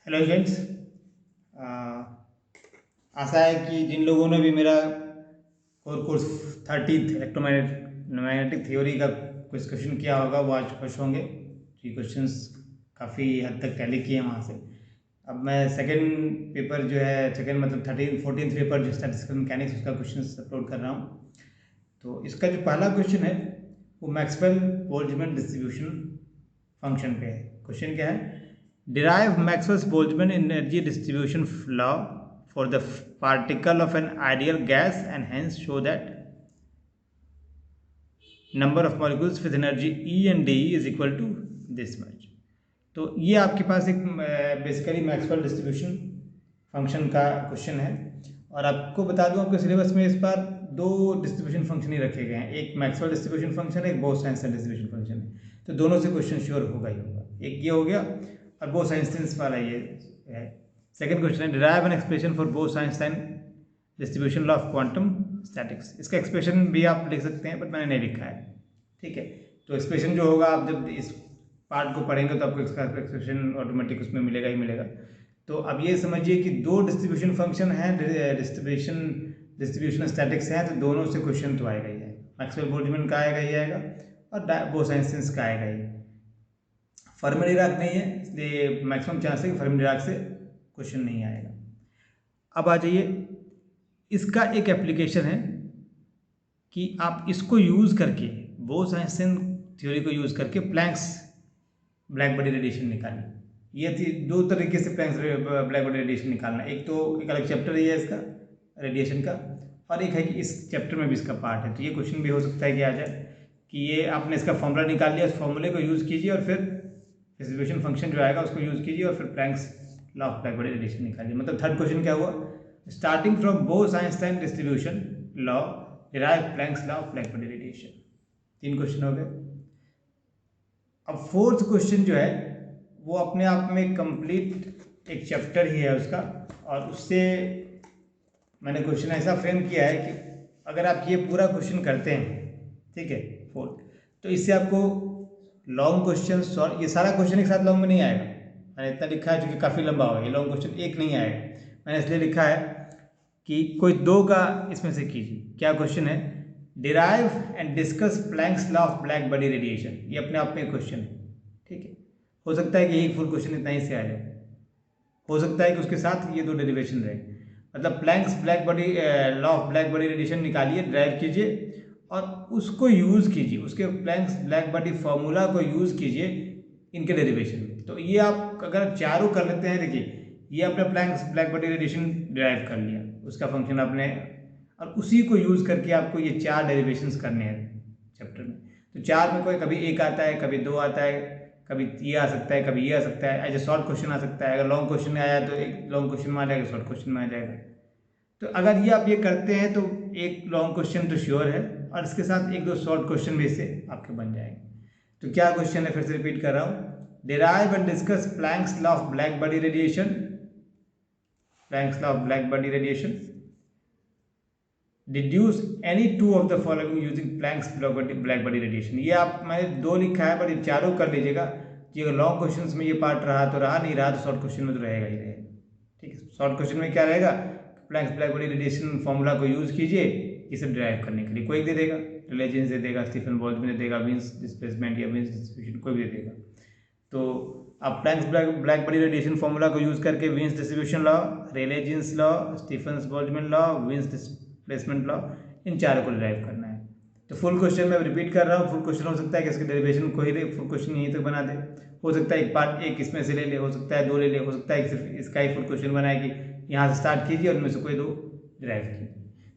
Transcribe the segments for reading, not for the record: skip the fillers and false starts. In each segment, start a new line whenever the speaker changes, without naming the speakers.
Hello friends. आशा है कि जिन लोगों ने भी मेरा core course 30th electromagnetic theory का कुछ क्वेश्चन किया होगा वो आज खुश होंगे। ये क्वेश्चंस काफ़ी हद तक टैली किए हैं वहाँ से। अब मैं सेकंड पेपर जो है सेकंड मतलब 14th पेपर जो स्टैटिस्टिकल मैकेनिक्स उसका क्वेश्चन अपलोड कर रहा हूँ। तो इसका जो पहला क्वेश्चन है वो मैक्सवेल बोल्ट्जमैन डिस्ट्रीब्यूशन फंक्शन पे है। क्वेश्चन क्या है? Derive Maxwell's Boltzmann energy distribution law for the particle of an ideal gas and hence show that number of molecules with energy E and dE is equal to this much। तो ये आपके पास एक basically Maxwell distribution function का question है और आपको बता दूं आपके सिलेबस में इस बार दो डिस्ट्रीब्यूशन फंक्शन ही रखे गए हैं। एक मैक्सवेल डिस्ट्रीब्यूशन फंक्शन है, एक बोस-आइंस्टाइन डिस्ट्रीब्यूशन फंक्शन है। तो दोनों से क्वेश्चन श्योर होगा ही होगा। एक ये हो गया और बोस-आइंस्टाइन वाला ये है। सेकंड क्वेश्चन है derive an expression for Bose Einstein distribution law of quantum statics. इसका एक्सप्रेशन भी आप लिख सकते हैं बट मैंने नहीं लिखा है, ठीक है। तो एक्सप्रेशन जो होगा आप जब इस पार्ट को पढ़ेंगे तो आपको इसका एक्सप्रेशन ऑटोमेटिक उसमें मिलेगा ही मिलेगा। तो अब ये समझिए कि दो डिस्ट्रीब्यूशन फंक्शन हैं, डिस्ट्रीब्यूशन स्टैटिक्स हैं, तो दोनों से क्वेश्चन तो आएगा ही आएगा। मैक्सवेल बोल्ट्जमैन का आएगा ही आएगा और बोस-आइंस्टाइन का आएगा ही। फर्मी डिराक नहीं है इसलिए मैक्सिमम चांस है कि फर्मी डिराक से क्वेश्चन नहीं आएगा। अब आ जाइए, इसका एक एप्लीकेशन है कि आप इसको यूज़ करके बोस-आइंस्टाइन थ्योरी को यूज़ करके प्लैंक्स ब्लैक बॉडी रेडिएशन निकालिए। ये थी दो तरीके से प्लैंक्स ब्लैक बॉडी रेडिएशन निकालना। एक तो एक अलग चैप्टर ही है इसका रेडिएशन का और एक है कि इस चैप्टर में भी इसका पार्ट है। तो ये क्वेश्चन भी हो सकता है कि आ जाए कि ये आपने इसका फॉर्मूला निकाल लिया, उस फॉर्मूले को यूज़ कीजिए और फिर डिस्ट्रीब्यूशन फंक्शन जो आएगा उसको यूज़ कीजिए और फिर Planck's law of black body radiation निकालिए। मतलब थर्ड क्वेश्चन क्या हुआ? Starting from Bose Einstein distribution law derive Planck's law of black body radiation. 3 question हो गए। अब फोर्थ क्वेश्चन जो है वो अपने आप में कंप्लीट एक चैप्टर ही है उसका और उससे मैंने क्वेश्चन ऐसा फ्रेम किया है कि अगर आप ये पूरा क्वेश्चन करते हैं, ठीक है, फोर्थ, तो इससे आपको लॉन्ग क्वेश्चन सॉल्व, ये सारा क्वेश्चन एक साथ लॉन्ग में नहीं आएगा। मैंने इतना लिखा है क्योंकि काफ़ी लंबा होगा, ये लॉन्ग क्वेश्चन एक नहीं आएगा। मैंने इसलिए लिखा है कि कोई दो का इसमें से कीजिए। क्या क्वेश्चन है? Derive and discuss Planck's law of black body radiation. ये अपने आप में क्वेश्चन है, ठीक है। हो सकता है कि यही फुल क्वेश्चन इतना ही से आ जाए, हो सकता है कि उसके साथ ये दो डेरिवेशन रहे। मतलब Planck's black body law of black body radiation निकालिए, ड्राइव कीजिए और उसको यूज़ कीजिए, उसके प्लैंक्स ब्लैक बॉडी फॉर्मूला को यूज़ कीजिए इनके डेरिवेशन में। तो ये आप अगर चारों कर लेते हैं, देखिए ये आपने Planck's black body radiation derive कर लिया, उसका फंक्शन आपने, और उसी को यूज़ करके आपको ये 4 डेरिवेशंस करने हैं चैप्टर में। तो 4 में कोई कभी एक आता है, कभी 2 आता है, कभी ये आ सकता है, कभी ये आ सकता है। एज ए शॉर्ट क्वेश्चन आ सकता है। अगर लॉन्ग क्वेश्चन में आया तो एक लॉन्ग क्वेश्चन में आ जाएगा, शॉर्ट क्वेश्चन में आ जाएगा। तो अगर ये आप ये करते हैं तो एक लॉन्ग क्वेश्चन तो श्योर है और इसके साथ एक दो शॉर्ट क्वेश्चन भी इससे आपके बन जाएंगे। तो क्या क्वेश्चन है, फिर से रिपीट कर रहा हूँ। Derive and discuss Planck's law of black body radiation, Planck's law of black body radiation, deduce any two of the following using Planck's black body radiation. ये आप, मैंने 2 लिखा है बट ये चारों कर लीजिएगा कि अगर लॉन्ग क्वेश्चन में ये पार्ट रहा तो रहा, नहीं रहा तो शॉर्ट क्वेश्चन में तो रहेगा ही रहेगा, ठीक है। शॉर्ट क्वेश्चन में क्या रहेगा? Planck's black body radiation formula को यूज़ कीजिए इसे ड्राइव करने के लिए। कोई दे देगा, रिलेजेंस दे देगा, स्टीफन बोल्ट्जमैन दे देगा, विन्स डिस्प्लेसमेंट या विन्स डिस्ट्रीब्यूशन कोई भी दे देगा। तो आप Planck's black body radiation formula को यूज़ करके Wien's distribution law, Rayleigh Jeans law, Stefan Boltzmann law, Wien's displacement law, इन चारों को ड्राइव करना है। तो फुल क्वेश्चन मैं रिपीट कर रहा हूँ। फुल क्वेश्चन हो सकता है कि इसके डेरिवेशन को ही फुल क्वेश्चन यहीं तक बना दे, हो सकता है एक पार्ट एक इसमें से ले ले, हो सकता है 2 ले ले, हो सकता है सिर्फ इसका ही फुल क्वेश्चन बनाए कि यहाँ से स्टार्ट कीजिए और उनमें से कोई 2 ड्राइव कीजिए।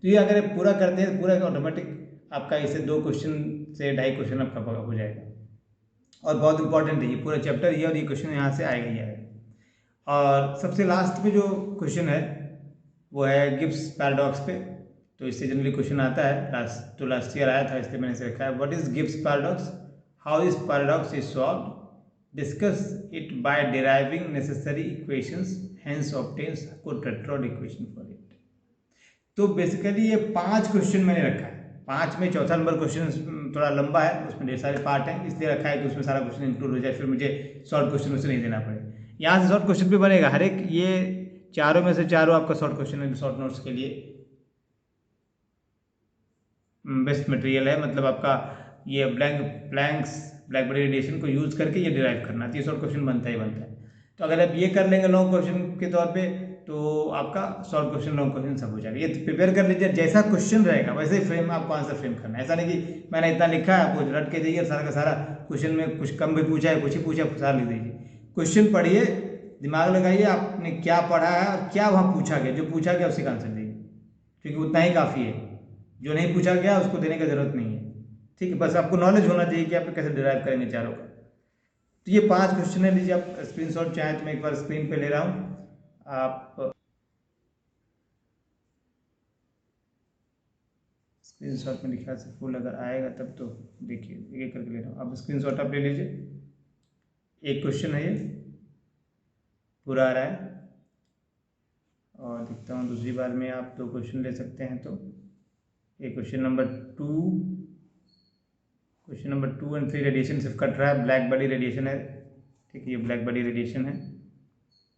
तो ये अगर पूरा करते हैं तो पूरा ऑटोमेटिक आपका इससे 2 क्वेश्चन से 2.5 क्वेश्चन आपका हो जाएगा। और बहुत इंपॉर्टेंट है ये पूरा चैप्टर ये, और ये क्वेश्चन यहाँ से आएगा ही आएगा। और सबसे लास्ट में जो क्वेश्चन है वो है गिब्स पैराडॉक्स पे। तो इससे जनरली क्वेश्चन आता है, लास्ट ईयर आया था, इसलिए मैंने इसे रखा है। What is Gibbs paradox, how is paradox is solved, discuss it by deriving necessary equations, hence obtains क्वाड्रेट्रॉड इक्वेशन फॉर इट। तो बेसिकली ये 5 क्वेश्चन मैंने रखा है। 5 में चौथा नंबर क्वेश्चन थोड़ा लंबा है, उसमें ढेर सारे पार्ट हैं, इसलिए रखा है कि उसमें सारा क्वेश्चन इंक्लूड हो जाए, फिर मुझे शॉर्ट क्वेश्चन उससे नहीं देना पड़े। यहाँ से शॉर्ट क्वेश्चन भी बनेगा हर एक, ये चारों में से चारों आपका शॉर्ट क्वेश्चन है, शॉर्ट नोट्स के लिए बेस्ट मटेरियल है। मतलब आपका ये ब्लैकबॉडी रेडिएशन को यूज करके ये डिराइव करना, तो ये शॉर्ट क्वेश्चन बनता ही बनता है। तो अगर आप ये कर लेंगे लॉन्ग क्वेश्चन के तौर पे, तो आपका शॉर्ट क्वेश्चन लॉन्ग क्वेश्चन सब हो जाएगा। ये प्रिपेयर कर लीजिए, जैसा क्वेश्चन रहेगा वैसे ही फ्रेम आपको आंसर फ्रेम करना है। ऐसा नहीं कि मैंने इतना लिखा है आपको रट के जाइए और सारा का सारा क्वेश्चन में कुछ कम भी पूछा है, कुछ ही पूछा सारा लिख दीजिए। क्वेश्चन पढ़िए, दिमाग लगाइए आपने क्या पढ़ा है और क्या वहाँ पूछा गया, जो पूछा गया उसी का आंसर दीजिए, क्योंकि उतना ही काफ़ी है। जो नहीं पूछा गया उसको देने की जरूरत नहीं है, ठीक है। बस आपको नॉलेज होना चाहिए कि आप कैसे डिराइव करेंगे चारों का। तो ये 5 क्वेश्चन है, लीजिए आप स्क्रीनशॉट चाहें तो मैं एक बार स्क्रीन पे ले रहा हूँ, आप स्क्रीनशॉट में लिखा से फुल अगर आएगा तब तो देखिए, एक करके ले रहा हूँ, आप स्क्रीनशॉट आप ले लीजिए। एक क्वेश्चन है ये पूरा आ रहा है, और दिखता हूँ दूसरी बार में आप 2 क्वेश्चन ले सकते हैं। तो ये क्वेश्चन नंबर 2 एंड 3 रेडिएशन सिर्फ कट रहा है, ब्लैक बॉडी रेडिएशन है, ठीक है, ये ब्लैक बॉडी रेडिएशन है,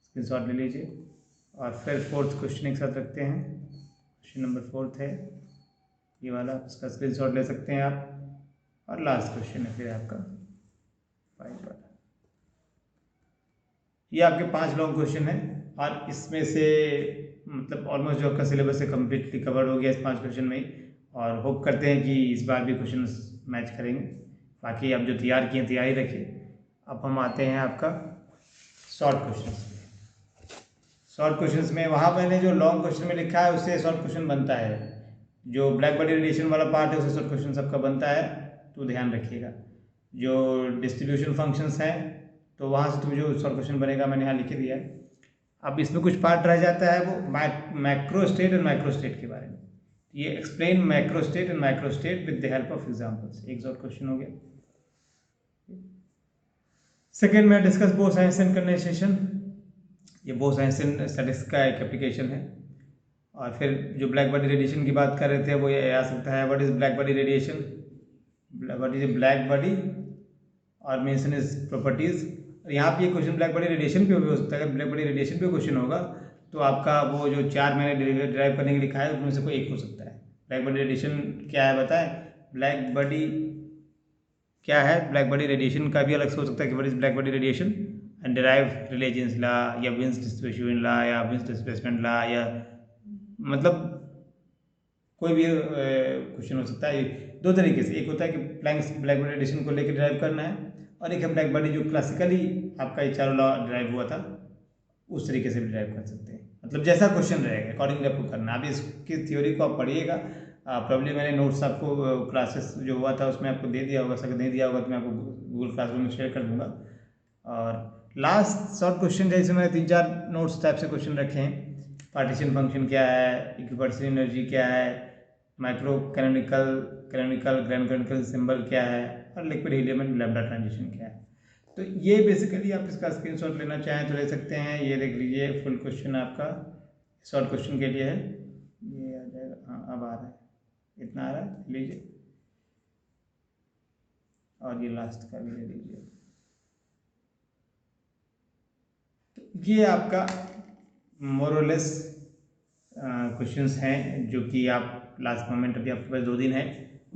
स्क्रीनशॉट ले लीजिए। और फिर 4th क्वेश्चन एक साथ रखते हैं, क्वेश्चन नंबर 4 है ये वाला, इसका स्क्रीनशॉट ले सकते हैं आप। और लास्ट क्वेश्चन है फिर आपका 5 वाला। ये आपके 5 लॉन्ग क्वेश्चन है, और इसमें से मतलब ऑलमोस्ट जो आपका सिलेबस है कम्प्लीटली कवर हो गया इस 5 क्वेश्चन में ही। और होप करते हैं कि इस बार भी क्वेश्चन मैच करेंगे। बाकी आप जो तैयार किए तैयारी रखिए। अब हम आते हैं आपका शॉर्ट क्वेश्चन। शॉर्ट क्वेश्चन में वहाँ मैंने जो लॉन्ग क्वेश्चन में लिखा है उससे शॉर्ट क्वेश्चन बनता है, जो ब्लैक बॉडी रेडिएशन वाला पार्ट है उससे शॉर्ट क्वेश्चन सबका बनता है, तो ध्यान रखिएगा। जो डिस्ट्रीब्यूशन फंक्शंस हैं तो वहाँ से तो जो शॉर्ट क्वेश्चन बनेगा मैंने यहाँ लिख दिया है। अब इसमें कुछ पार्ट रह जाता है, वो macro state and micro state के बारे में। ये explain macro state and micro state with the help of examples, एक शॉर्ट क्वेश्चन हो गया। सेकेंड में डिस्कस बोस-आइंस्टाइन कंडेंसेशन, ये बोस-आइंस्टाइन स्टैटिस्टिक्स का एक एप्लीकेशन है। और फिर जो ब्लैक बॉडी रेडिएशन की बात कर रहे थे वो ये आ सकता है, what is black body radiation, what is black body और मेंशन इज प्रॉपर्टीज। यहाँ पे ये क्वेश्चन ब्लैक बॉडी रेडिएशन पे भी हो सकता है। अगर ब्लैक बॉडी रेडिएशन पे क्वेश्चन होगा तो आपका वो जो 4 मैंने डिराइव करने के लिखा है उसमें से कोई एक हो सकता है। ब्लैक बॉडी रेडिएशन क्या है बताएं, ब्लैक बॉडी क्या है, ब्लैक बॉडी रेडिएशन का भी अलग से हो सकता है कि what is black body radiation and derive Rayleigh Jeans law या विंस डिस्ट्रीब्यूशन लॉ या विंस डिस्प्लेसमेंट लॉ, या मतलब कोई भी क्वेश्चन हो सकता है। 2 तरीके से, एक होता है कि प्लैंक्स ब्लैक बॉडी रेडिएशन को लेकर डिराइव करना है, और एक है ब्लैक बॉडी जो क्लासिकली आपका ये चारों लॉ डिराइव हुआ था उस तरीके से भी डिराइव कर सकते हैं। मतलब जैसा क्वेश्चन रहेगा अकॉर्डिंगली आपको करना है। अभी इसकी थ्योरी को आप पढ़िएगा, प्रॉब्ली मैंने नोट्स आपको क्लासेस जो हुआ था उसमें आपको दे दिया होगा, अगर नहीं दिया होगा तो मैं आपको गूगल क्लासरूम में शेयर कर दूंगा। और लास्ट शॉर्ट क्वेश्चन जैसे मैंने 3-4 नोट्स टाइप से क्वेश्चन रखे हैं, पार्टीशन फंक्शन क्या है, इक्विवर्सिटी एनर्जी क्या है, micro canonical grand canonical symbol क्या है, और liquid helium and lambda transition क्या है। तो ये बेसिकली आप इसका स्क्रीनशॉट लेना चाहें तो ले सकते हैं। ये देख लीजिए फुल क्वेश्चन आपका शॉर्ट क्वेश्चन के लिए है, ये आ जाएगा, हाँ अब आ रहा है, इतना आ रहा है, लीजिए। और ये लास्ट का भी ले लीजिए। तो ये आपका मोरलेस क्वेश्चंस हैं जो कि आप लास्ट मोमेंट, अभी आपके पास 2 दिन है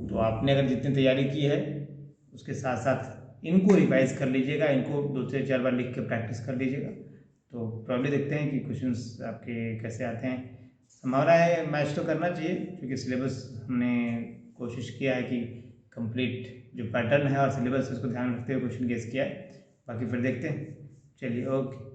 तो आपने अगर जितनी तैयारी की है उसके साथ साथ इनको रिवाइज कर लीजिएगा, इनको 2 से 4 बार लिख के प्रैक्टिस कर लीजिएगा, तो प्रॉब्ली देखते हैं कि क्वेश्चंस आपके कैसे आते हैं। हमारा है मैच तो करना चाहिए क्योंकि सिलेबस हमने कोशिश किया है कि कंप्लीट जो पैटर्न है और सिलेबस उसको ध्यान रखते हुए क्वेश्चन गेस किया है। बाकी फिर देखते हैं, चलिए ओके।